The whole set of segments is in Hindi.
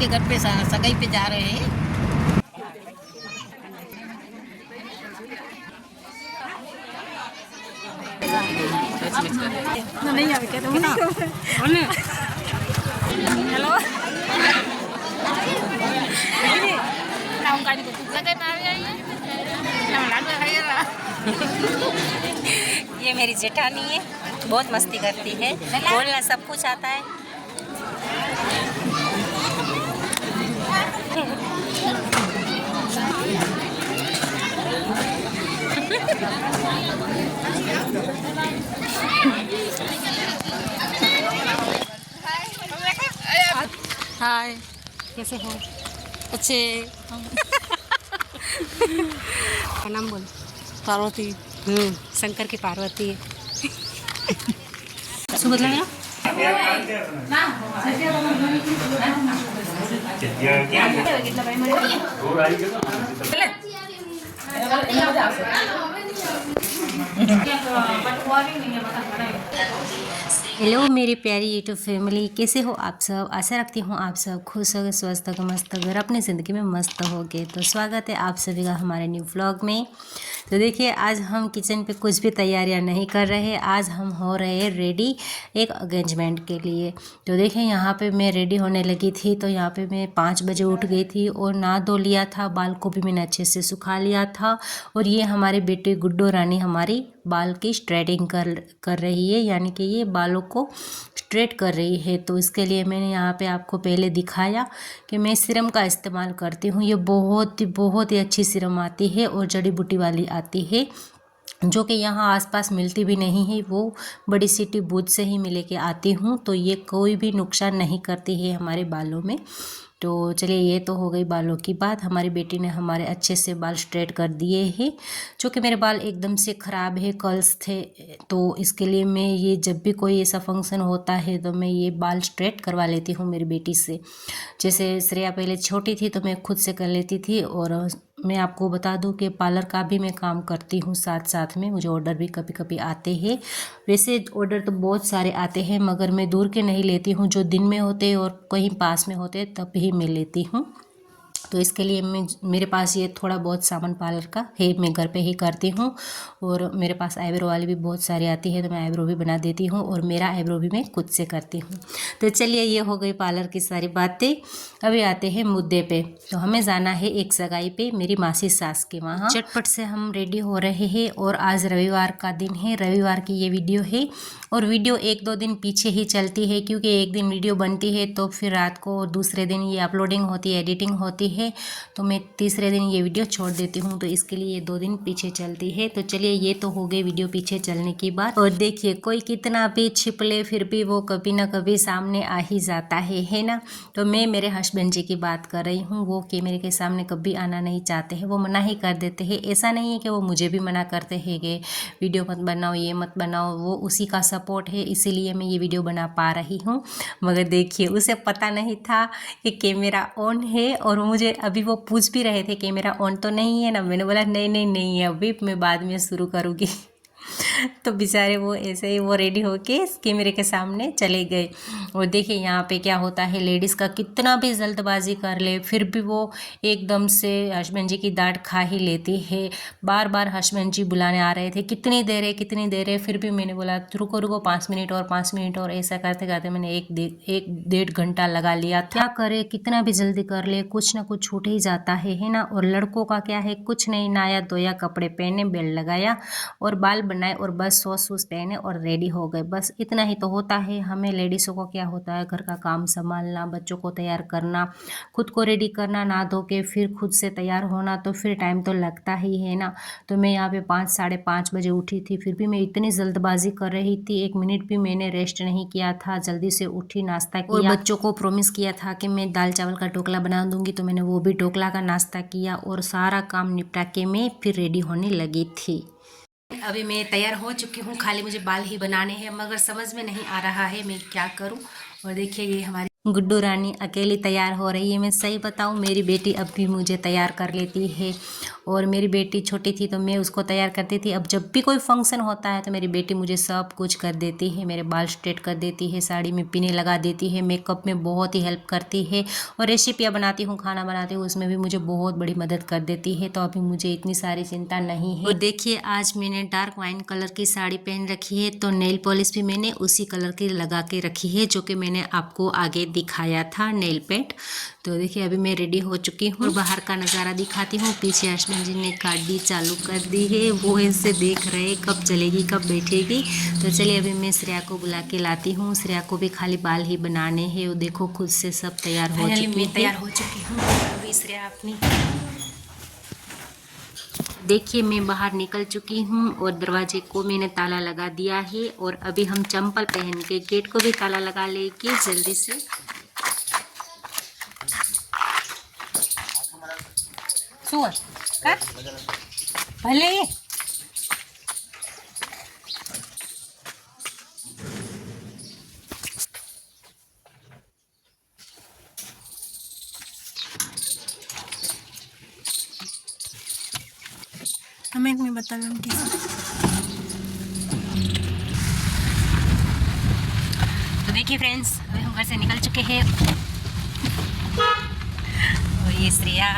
के घर पे सगाई पे जा रहे हैं। नहीं आवे क्या तुम ना हेलो ये मेरी जेठानी है, बहुत मस्ती करती है, बोलना सब कुछ आता है। हाय, कैसे हो? अच्छे। नाम बोल। पार्वती। शंकर की पार्वती है। सुबह लगा हेलो मेरी प्यारी यूट्यूब फैमिली, कैसे हो आप सब? आशा रखती हूँ आप सब खुश हो, स्वस्थ हो, मस्त हो, अपनी ज़िंदगी में मस्त हो गए। तो स्वागत है आप सभी का हमारे न्यू व्लॉग में। तो देखिए आज हम किचन पे कुछ भी तैयारियां नहीं कर रहे हैं, आज हम हो रहे हैं रेडी एक एंगेजमेंट के लिए। तो देखिए यहाँ पे मैं रेडी होने लगी थी, तो यहाँ पे मैं 5 बजे उठ गई थी और नहा धो लिया था, बाल को भी मैंने अच्छे से सुखा लिया था। और ये हमारी बेटी गुड्डू रानी हमारी बाल की स्ट्रेटिंग कर रही है, यानी कि ये बालों को स्ट्रेट कर रही है। तो इसके लिए मैंने यहाँ पे आपको पहले दिखाया कि मैं सीरम का इस्तेमाल करती हूँ। ये बहुत ही अच्छी सीरम आती है और जड़ी बूटी वाली आती है, जो कि यहाँ आसपास मिलती भी नहीं है, वो बड़ी सिटी बूथ से ही मिले के आती हूँ। तो ये कोई भी नुकसान नहीं करती है हमारे बालों में। तो चलिए ये तो हो गई बालों की बात। हमारी बेटी ने हमारे अच्छे से बाल स्ट्रेट कर दिए हैं, जो कि मेरे बाल एकदम से ख़राब है, कर्ल्स थे। तो इसके लिए मैं ये जब भी कोई ऐसा फंक्शन होता है तो मैं ये बाल स्ट्रेट करवा लेती हूँ मेरी बेटी से। जैसे श्रेया पहले छोटी थी तो मैं खुद से कर लेती थी, और मैं आपको बता दूं कि पार्लर का भी मैं काम करती हूँ साथ साथ में। मुझे ऑर्डर भी कभी कभी आते हैं, वैसे ऑर्डर तो बहुत सारे आते हैं, मगर मैं दूर के नहीं लेती हूँ। जो दिन में होते हैं और कहीं पास में होते हैं तब ही मैं लेती हूँ। तो इसके लिए मेरे पास ये थोड़ा बहुत सामान पार्लर का है, मैं घर पे ही करती हूँ। और मेरे पास आईब्रो वाली भी बहुत सारी आती है, तो मैं आईब्रो भी बना देती हूँ, और मेरा आईब्रो भी मैं खुद से करती हूँ। तो चलिए ये हो गई पार्लर की सारी बातें। अभी आते हैं मुद्दे पे। तो हमें जाना है एक सगाई पे मेरी मासी सास के वहाँ। चटपट से हम रेडी हो रहे हैं, और आज रविवार का दिन है, रविवार की ये वीडियो है। और वीडियो 1-2 दिन पीछे ही चलती है, क्योंकि एक दिन वीडियो बनती है तो फिर रात को दूसरे दिन ये अपलोडिंग होती है, एडिटिंग होती है, तो मैं तीसरे दिन ये वीडियो छोड़ देती हूँ। तो इसके लिए ये 2 दिन पीछे चलती है। तो चलिए ये तो हो गई वीडियो पीछे चलने की बात। और देखिए कोई कितना भी छिप ले फिर भी वो कभी ना कभी सामने आ ही जाता है ना। तो मैं मेरे हस्बैंड जी की बात कर रही हूँ। वो कैमरे के सामने कभी आना नहीं चाहते हैं, वो मना ही कर देते हैं। ऐसा नहीं है कि वो मुझे भी मना करते हैं कि वीडियो मत बनाओ, ये मत बनाओ, वो उसी का सपोर्ट है, इसीलिए मैं ये वीडियो बना पा रही हूँ। मगर देखिए उसे पता नहीं था कि कैमरा ऑन है, और मुझे अभी वो पूछ भी रहे थे कैमरा ऑन तो नहीं है ना। मैंने बोला नहीं नहीं नहीं है, अभी मैं बाद में शुरू करूँगी। तो बेचारे वो ऐसे ही वो रेडी होके कैमरे के सामने चले गए। और देखिए यहाँ पे क्या होता है, लेडीज़ का कितना भी जल्दबाजी कर ले फिर भी वो एकदम से हस्बैंड जी की डांट खा ही लेती है। बार बार हस्बैंड जी बुलाने आ रहे थे, कितनी देर है, फिर भी मैंने बोला रुको रुको 5 मिनट और 5 मिनट और, ऐसा करते करते मैंने 1-1.5 घंटा लगा लिया। क्या करे, कितना भी जल्दी कर ले कुछ ना कुछ छूट ही जाता है ना। और लड़कों का क्या है, कुछ नहीं, नहाया धोया, कपड़े पहने, बेल्ट लगाया और बाल बनाए और बस सॉस वूस पहने और रेडी हो गए। बस इतना ही तो होता है। हमें लेडीज़ों को क्या होता है, घर का काम संभालना, बच्चों को तैयार करना, खुद को रेडी करना, नहा धो के फिर खुद से तैयार होना, तो फिर टाइम तो लगता ही है ना। तो मैं यहाँ पे 5-5:30 बजे उठी थी, फिर भी मैं इतनी जल्दबाजी कर रही थी, 1 मिनट भी मैंने रेस्ट नहीं किया था। जल्दी से उठी, नाश्ता किया, और बच्चों को प्रॉमिस किया था कि मैं दाल चावल का ढोकला बना दूंगी, तो मैंने वो भी ढोकला का नाश्ता किया, और सारा काम निपटा के मैं फिर रेडी होने लगी थी। अभी मैं तैयार हो चुकी हूँ, खाली मुझे बाल ही बनाने हैं, मगर समझ में नहीं आ रहा है मैं क्या करूँ। और देखिए ये हमारी गुड्डू रानी अकेली तैयार हो रही है। मैं सही बताऊं, मेरी बेटी अब भी मुझे तैयार कर लेती है। और मेरी बेटी छोटी थी तो मैं उसको तैयार करती थी। अब जब भी कोई फंक्शन होता है तो मेरी बेटी मुझे सब कुछ कर देती है। मेरे बाल स्ट्रेट कर देती है, साड़ी में पिने लगा देती है, मेकअप में बहुत ही हेल्प करती है। और रेसिपियाँ बनाती हूँ, खाना बनाती हूँ, उसमें भी मुझे बहुत बड़ी मदद कर देती है। तो अभी मुझे इतनी सारी चिंता नहीं है। और देखिए, आज मैंने डार्क वाइन कलर की साड़ी पहन रखी है, तो नेल पॉलिश भी मैंने उसी कलर की लगा के रखी है जो कि मैंने आपको आगे दिखाया था, नेल पेंट। तो देखिए, अभी मैं रेडी हो चुकी हूँ और बाहर का नज़ारा दिखाती हूँ। पीछे अश्विन जी ने गाड़ी चालू कर दी है, वो ऐसे देख रहे कब चलेगी कब बैठेगी। तो चलिए, अभी मैं श्रेया को बुला के लाती हूँ। श्रेया को भी खाली बाल ही बनाने हैं। वो देखो, खुद से सब तैयार हो चुकी है। मैं तैयार हो चुकी हूँ। अभी श्रेया अपनी, देखिए, मैं बाहर निकल चुकी हूँ और दरवाजे को मैंने ताला लगा दिया है। और अभी हम चंपल पहन के गेट को भी ताला लगा लेंगे जल्दी से। सुअर का भले कमेंट में बताना कैसे। तो देखिए फ्रेंड्स, अभी हम घर से निकल चुके हैं। और ये श्रेया,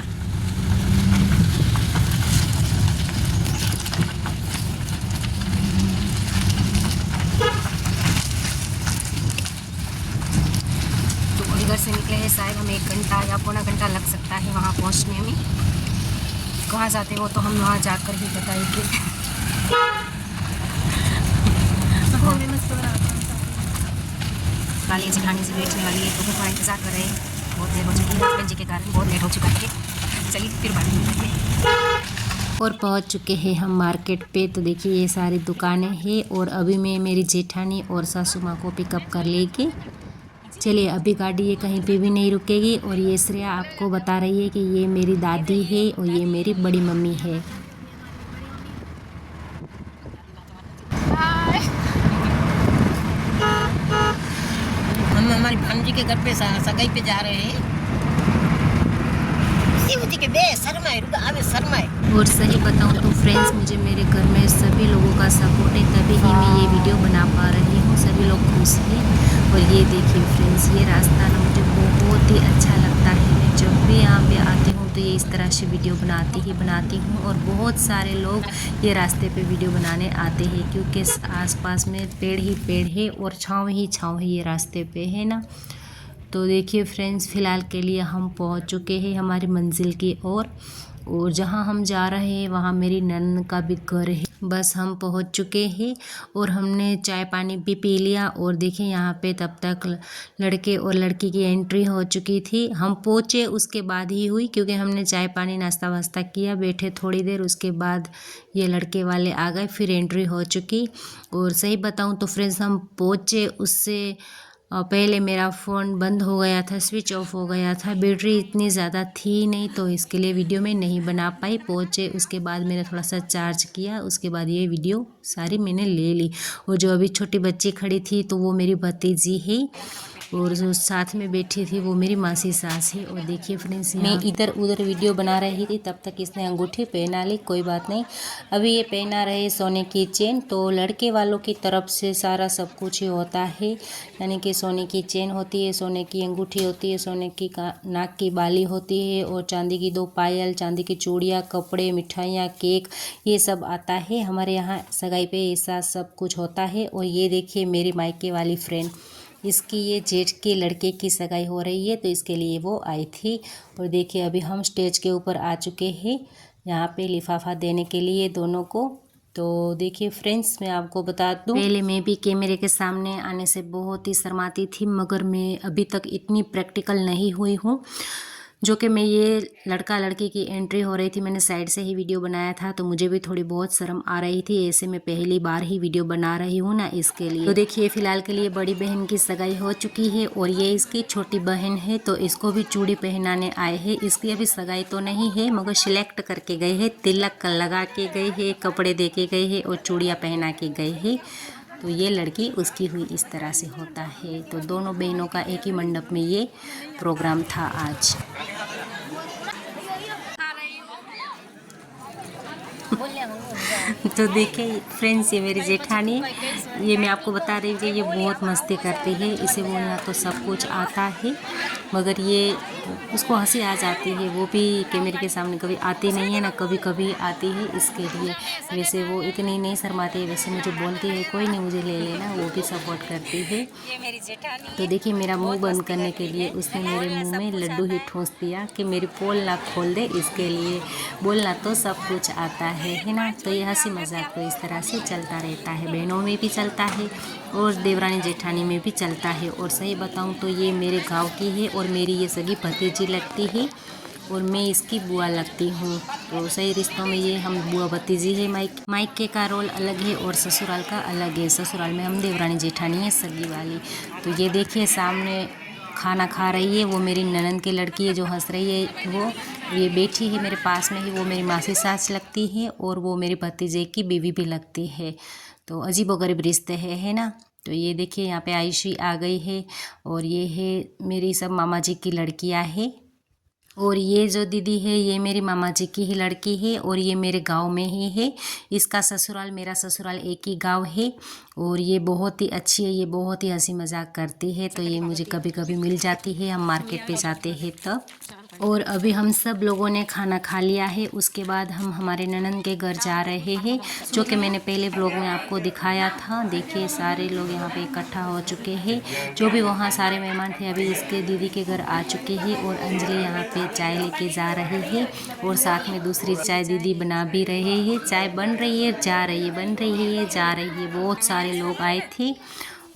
तो अभी घर से निकले हैं। शायद हमें 1 घंटा या पौना घंटा लग सकता है वहाँ पहुँचने में। कहाँ जाते हो तो हम वहाँ जाकर ही बताएंगे। काली जेठानी से बैठने वाली है तो हमारा इंतजार कर रहे हैं। बहुत देर हो चुकी है, हस्बैंड जी के कारण बहुत लेट हो चुका है। चलिए फिर बात करते हैं। और पहुंच चुके हैं हम मार्केट पे। तो देखिए, ये सारी दुकानें हैं और अभी मैं मेरी जेठानी और सासू माँ को पिकअप कर लेके, चलिए अभी गाड़ी ये कहीं पे भी नहीं रुकेगी। और ये श्रेया आपको बता रही है कि ये मेरी दादी है और ये मेरी बड़ी मम्मी है। हम हमारी भांजी के घर पे सगाई पे जा रहे हैं। शिव जी के बे शर्माए रुका आवे शर्माए। और सही बताऊं तो फ्रेंड्स, मुझे मेरे घर में सभी लोगों का सपोर्ट है, तभी ही मैं ये वीडियो बना पा रही हूँ। सभी लोग खुश हैं। और ये देखिए फ्रेंड्स, ये रास्ता ना मुझे बहुत ही अच्छा लगता है। मैं जब भी यहाँ पे आती हूँ तो ये इस तरह से वीडियो बनाती हूँ। और बहुत सारे लोग ये रास्ते पे वीडियो बनाने आते हैं क्योंकि आसपास में पेड़ ही पेड़ है और छाँव ही छाँव है ये रास्ते पे, है ना। तो देखिए फ्रेंड्स, फ़िलहाल के लिए हम पहुंच चुके हैं हमारी मंजिल की ओर। और जहां हम जा रहे हैं वहां मेरी नन्द का भी घर है। बस हम पहुंच चुके हैं और हमने चाय पानी भी पी लिया। और देखिए, यहाँ पे तब तक लड़के और लड़की की एंट्री हो चुकी थी। हम पहुँचे उसके बाद ही हुई क्योंकि हमने चाय पानी नाश्ता वास्ता किया, बैठे थोड़ी देर, उसके बाद ये लड़के वाले आ गए, फिर एंट्री हो चुकी। और सही बताऊँ तो फ्रेंड्स, हम पहुँचे उससे पहले मेरा फ़ोन बंद हो गया था, स्विच ऑफ हो गया था। बैटरी इतनी ज़्यादा थी नहीं तो इसके लिए वीडियो में नहीं बना पाई। पहुँचे उसके बाद मैंने थोड़ा सा चार्ज किया, उसके बाद ये वीडियो सारी मैंने ले ली। और जो अभी छोटी बच्ची खड़ी थी तो वो मेरी भतीजी है और जो साथ में बैठी थी वो मेरी मासी सास है। और देखिए फ्रेंड्स, मैं इधर उधर वीडियो बना रही थी तब तक इसने अंगूठी पहना ली। कोई बात नहीं, अभी ये पहना रहे सोने की चेन। तो लड़के वालों की तरफ से सारा सब कुछ ही होता है, यानी कि सोने की चेन होती है, सोने की अंगूठी होती है, सोने की नाक की बाली होती है और चांदी की 2 पायल, चांदी की चूड़ियाँ, कपड़े, मिठाइयाँ, केक, ये सब आता है। हमारे यहाँ सगाई पे ऐसा सब कुछ होता है। और ये देखिए मेरी मायके वाली फ्रेंड, इसकी ये जेठ के लड़के की सगाई हो रही है तो इसके लिए वो आई थी। और देखिए, अभी हम स्टेज के ऊपर आ चुके हैं यहाँ पे लिफाफा देने के लिए दोनों को। तो देखिए फ्रेंड्स, मैं आपको बता दूं, पहले मैं भी कैमरे के सामने आने से बहुत ही शर्माती थी, मगर मैं अभी तक इतनी प्रैक्टिकल नहीं हुई हूँ। जो कि मैं ये लड़का लड़की की एंट्री हो रही थी, मैंने साइड से ही वीडियो बनाया था तो मुझे भी थोड़ी बहुत शर्म आ रही थी। ऐसे मैं पहली बार ही वीडियो बना रही हूँ ना, इसके लिए। तो देखिए, फ़िलहाल के लिए बड़ी बहन की सगाई हो चुकी है और ये इसकी छोटी बहन है तो इसको भी चूड़ी पहनाने आए हैं। इसकी अभी सगाई तो नहीं है मगर सिलेक्ट करके गए हैं, तिलक लगा के गए हैं, कपड़े दे के गए हैं और चूड़ियाँ पहना के गए हैं। तो ये लड़की उसकी हुई इस तरह से होता है। तो दोनों बहनों का एक ही मंडप में ये प्रोग्राम था आज। तो देखिए फ्रेंड्स, ये मेरी जेठानी, ये मैं आपको बता रही हूँ, ये बहुत मस्ती करती है। इसे बोलना तो सब कुछ आता है, मगर ये उसको हंसी आ जाती है। वो भी कैमरे के सामने कभी आती नहीं है ना, कभी कभी आती है, इसके लिए। वैसे वो इतनी नहीं शर्माती है, वैसे मुझे बोलती है कोई नहीं मुझे ले लेना, वो भी सपोर्ट करती है। तो देखिए मेरा मुंह बंद करने के लिए उसने मेरे मुंह में लड्डू ही ठूंस दिया कि मेरी पोल ना खोल दे, इसके लिए। बोलना तो सब कुछ आता है ना। तो ये हंसी मजाक तो इस तरह से चलता रहता है, बहनों में भी चलता है और देवरानी जेठानी में भी चलता है। और सही बताऊं तो ये मेरे गांव की है और मेरी ये सगी भतीजी लगती है और मैं इसकी बुआ लगती हूँ। तो सही रिश्तों में ये हम बुआ भतीजी है। मायके का रोल अलग है और ससुराल का अलग है। ससुराल में हम देवरानी जेठानी है सगी वाली। तो ये देखिए सामने खाना खा रही है, वो मेरी ननंद की लड़की है जो हंस रही है। वो ये बैठी है मेरे पास में ही, वो मेरी मासी सास लगती है और वो मेरी भतीजे की बीवी भी लगती है। तो अजीबोगरीब रिश्ते है ना। तो ये देखिए यहाँ पे आयशी आ गई है और ये है मेरी सब मामा जी की लड़कियाँ है। और ये जो दीदी है ये मेरी मामा जी की ही लड़की है और ये मेरे गांव में ही है। इसका ससुराल मेरा ससुराल एक ही गांव है और ये बहुत ही अच्छी है, ये बहुत ही हंसी मजाक करती है। तो ये मुझे कभी कभी मिल जाती है, हम मार्केट पे जाते हैं तब। और अभी हम सब लोगों ने खाना खा लिया है, उसके बाद हम हमारे ननंद के घर जा रहे हैं, जो कि मैंने पहले ब्लॉग में आपको दिखाया था। देखिए सारे लोग यहाँ पे इकट्ठा हो चुके हैं, जो भी वहाँ सारे मेहमान थे अभी इसके दीदी के घर आ चुके हैं। और अंजलि यहाँ पे चाय लेके जा रही है और साथ में दूसरी चाय दीदी बना भी रहे हैं। चाय बन रही है, जा रही है, बन रही है, जा रही है। बहुत सारे लोग आए थे।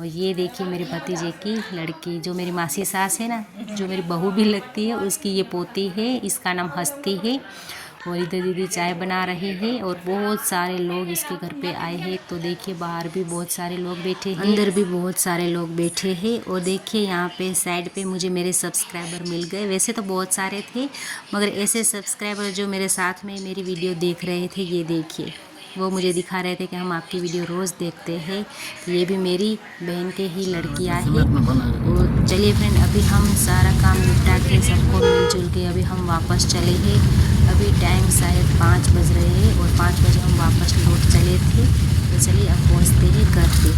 और ये देखिए मेरे भतीजे की लड़की जो मेरी मासी सास है ना, जो मेरी बहू भी लगती है, उसकी ये पोती है, इसका नाम हस्ती है। और इधर दीदी चाय बना रहे हैं और बहुत सारे लोग इसके घर पे आए हैं। तो देखिए बाहर भी बहुत सारे लोग बैठे हैं, अंदर भी बहुत सारे लोग बैठे हैं। और देखिए यहाँ पे साइड पे मुझे मेरे सब्सक्राइबर मिल गए। वैसे तो बहुत सारे थे, मगर ऐसे सब्सक्राइबर जो मेरे साथ में मेरी वीडियो देख रहे थे, ये देखिए वो मुझे दिखा रहे थे कि हम आपकी वीडियो रोज़ देखते हैं। तो ये भी मेरी बहन के ही लड़कियां हैं। और चलिए फ्रेंड, अभी हम सारा काम निपटा के सबको मिलजुल के अभी हम वापस चले हैं। अभी टाइम शायद 5 बज रहे हैं और 5 बजे हम वापस लौट चले थे। तो चलिए अब पहुँचते हैं घर पे।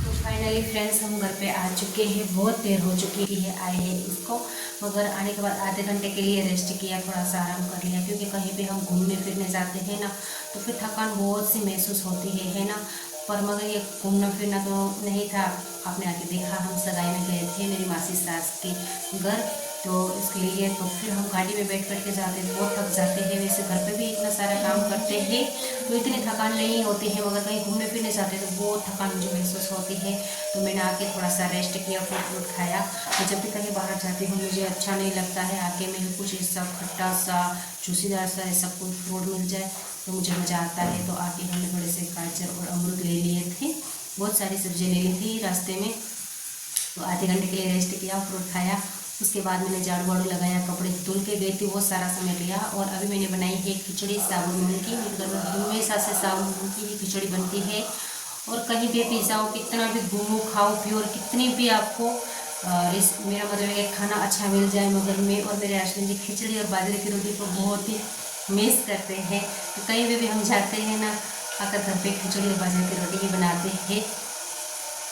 तो फाइनली फ्रेंड्स हम घर पे आ चुके हैं। बहुत देर हो चुकी है आए हैं इसको, मगर आने के बाद आधे घंटे के लिए रेस्ट किया, थोड़ा सा आराम कर लिया, क्योंकि कहीं भी हम घूमने फिरने जाते हैं ना तो फिर थकान बहुत सी महसूस होती है ना। पर मगर ये घूमना फिरना तो नहीं था, आपने आके देखा हम सगाई में गए थे मेरी मासी सास के घर, तो इसके लिए तो फिर हम गाड़ी में बैठ कर के जाते हैं, बहुत थक जाते हैं। वैसे घर पे भी इतना सारा काम करते हैं तो इतनी थकान नहीं होती है, मगर कहीं घूमने फिरने जाते हैं तो बहुत थकान मुझे महसूस होती है। तो मैंने आके थोड़ा सा रेस्ट किया, फ्रूट खाया। तो जब भी कहीं बाहर जाती हूँ मुझे अच्छा नहीं लगता है, आके मैं कुछ ऐसा खट्टा सा चूसीदार सा ऐसा कोई फ्रूट मिल जाए तो मुझे मज़ा आता है। तो आके हमने थोड़े से गाजर और अमरूद ले लिए थे, बहुत सारी सब्जियाँ ले ली थी रास्ते में। तो आधे घंटे के लिए रेस्ट किया, फ्रूट खाया। उसके बाद मैंने झाड़ू वाड़ू लगाया, कपड़े धुल के गई थी, बहुत सारा समय लिया। और अभी मैंने बनाई है खिचड़ी साबुत मूंग की। मेरे घर में हमेशा से साबुत मूंग की ही खिचड़ी बनती है। और कहीं भी भी जाओ, कितना भी घूमो खाओ पियो और कितनी भी आपको मेरा मतलब है खाना अच्छा मिल जाए, मगर मैं और मेरे हस्बैंड जी खिचड़ी और बाजरे की रोटी को बहुत ही मिस करते हैं। तो कहीं भी हम जाते हैं ना, आकर घर पे खिचड़ी और बाजरे की रोटी ही बनाते हैं।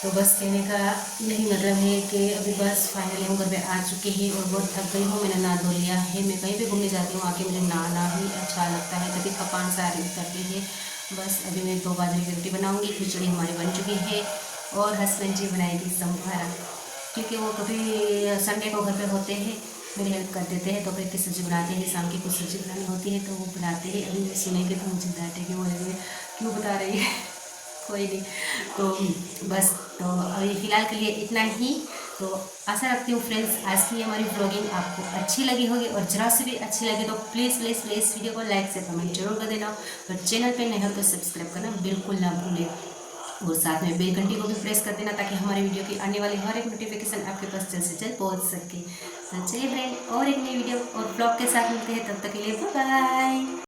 तो बस कहने का यही मतलब है कि अभी बस फाइनली हम घर पे आ चुके हैं और बहुत थक गई हूँ। मैंने नहा धो लिया है। मैं कहीं भी घूमने जाती हूँ आके मुझे नहाना ही अच्छा लगता है, तभी थकान सारी करती है। बस अभी मैं 2 बाजरे की रोटी बनाऊँगी, खिचड़ी हमारी बन चुकी है और हस्बैंड जी बनाएगी संभारा, क्योंकि वो कभी संडे को घर पे होते हैं, मेरी हेल्प कर देते हैं। दोपहर की सब्ज़ी बनाते हैं, शाम की कुछ सब्ज़ी बनानी होती है तो वो बनाते हैं। अभी सुनेंगे तो मुझे डांटेंगे, बोलेंगे क्यों बता रही है। कोई नहीं, तो बस तो अभी फ़िलहाल के लिए इतना ही। तो आशा रखती हूँ फ्रेंड्स आज की हमारी ब्लॉगिंग आपको अच्छी लगी होगी, और ज़रा से भी अच्छी लगी तो प्लीज़ प्लीज़ प्लीज़ वीडियो को लाइक से कमेंट जरूर कर देना। और चैनल पे नए हो तो सब्सक्राइब करना बिल्कुल ना भूलें, और साथ में बेल घंटी को भी प्रेस कर देना ताकि हमारी वीडियो की आने वाली हर एक नोटिफिकेशन आपके पास जल्द से जल्द पहुँच सके। तो चलिए फ्रेंड, और एक नई वीडियो और ब्लॉग के साथ मिलते हैं, तब तक के लिए बाय बाय।